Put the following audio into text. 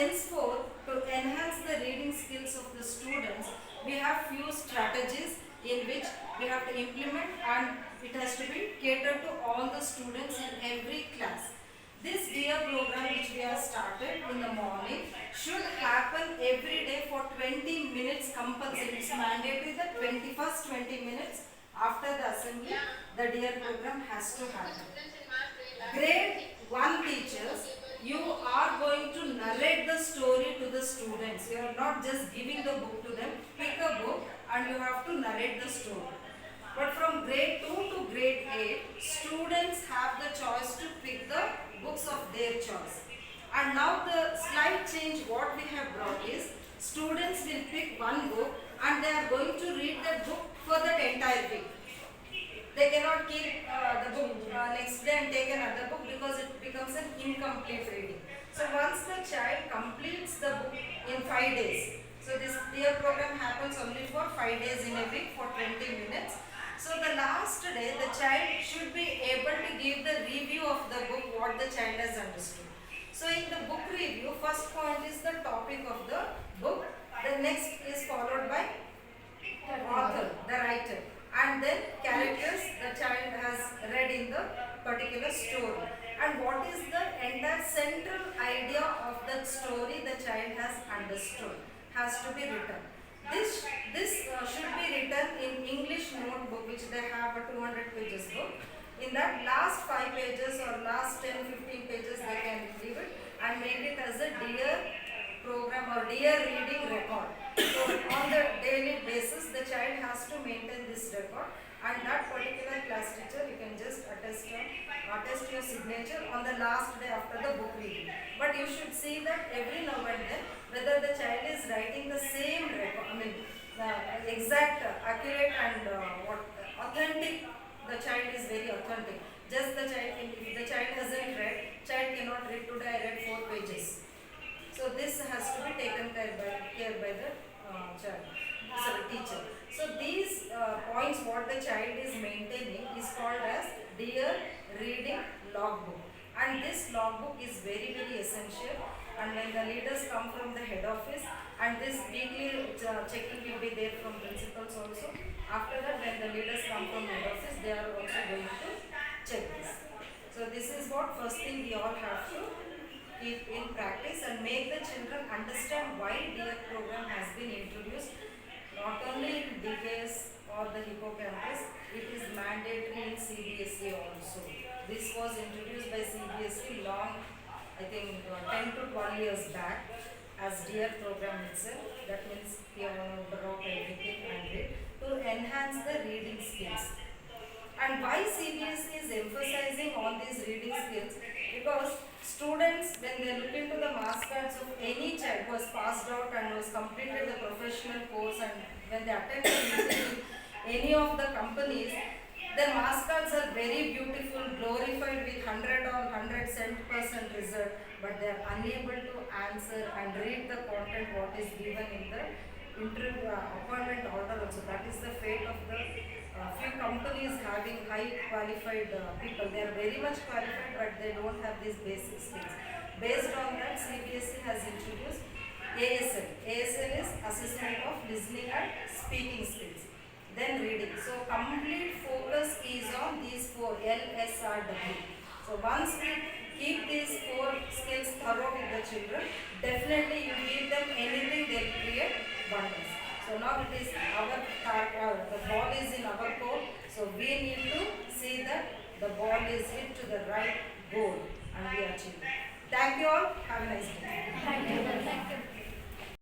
henceforth, to enhance the reading skills of the students, we have few strategies in which we have to implement, and it has to be catered to all the students in every class. This DEAR program which we have started in the morning should happen every day for 20 minutes compulsory. It's mandatory that 21st 20 minutes after the assembly, the DEAR program has to happen. Grade 1 teachers, you are going to narrate the story to the students. You are not just giving the book to them. Pick a book and you have to narrate the story. But from grade 2 to grade 8, students have the choice to pick the books of their choice. And now the slight change what we have brought is, students will pick one book and they are going to read that book for that entire week. They cannot keep the book next day and take another book, because it becomes an incomplete reading. So once the child completes the book in 5 days, so this DEAR program happens only for 5 days in a week for 20 minutes. So the last day, the child should be able to give the review of the book, what the child has understood. So in the book review, first point is the topic of the book. The next is followed by author, the writer, and then characters the child has read in the particular story, and what is the entire central idea of that story the child has understood has to be written. This should be written in English notebook, which they have a 200 pages book. In that last 5 pages or last 10-15 pages they can leave it and make it as a DEAR program or DEAR reading record. So on the daily basis the child has to maintain this record, and that particular class teacher, you can just attest your signature on the last day after the book reading. But you should see that every now and then whether the child is writing the same record, the exact, accurate and authentic. The child is very authentic. Just the child, if the child hasn't read, child cannot read. Today I read 4 pages. So this has to be taken care by the teacher. So these points what the child is maintaining is called as DEAR reading logbook, and this logbook is very essential. And when the leaders come from the head office, and this weekly checking will be there from principals also. After that, when the leaders come from head office, they are also going to check this. So this is what first thing we all have to keep in practice and make the children understand why DEAR program has been introduced, not only in DKS or the hippocampus, it is mandatory in CBSE also. This was introduced by CBSE long, I think 10 to 12 years back as DEAR program itself. That means piano, baroque, everything and read, to enhance the reading skills. And why CBSE is emphasizing on these reading skills? Because students, when they look into the marks cards of any child who has passed out and who has completed the professional course, and when they attend the meeting with any of the companies, their marks cards are very beautiful, glorified with 100 or 100% result, but they are unable to answer and read the content what is given in the interview appointment order also. That is the fate of the few companies having high qualified people. They are very much qualified, but they don't have these basic skills. Based on that, CBSE has introduced ASL. ASL is Assessment of Listening and Speaking Skills. Then reading. So complete focus is on these 4 LSRW. So once we keep these 4 skills thorough with the children, definitely you give them anything, they will create wonders. So now it is the ball is in our court. So we need to see that the ball is hit to the right goal and we achieve it. Thank you all. Have a nice day. Thank you.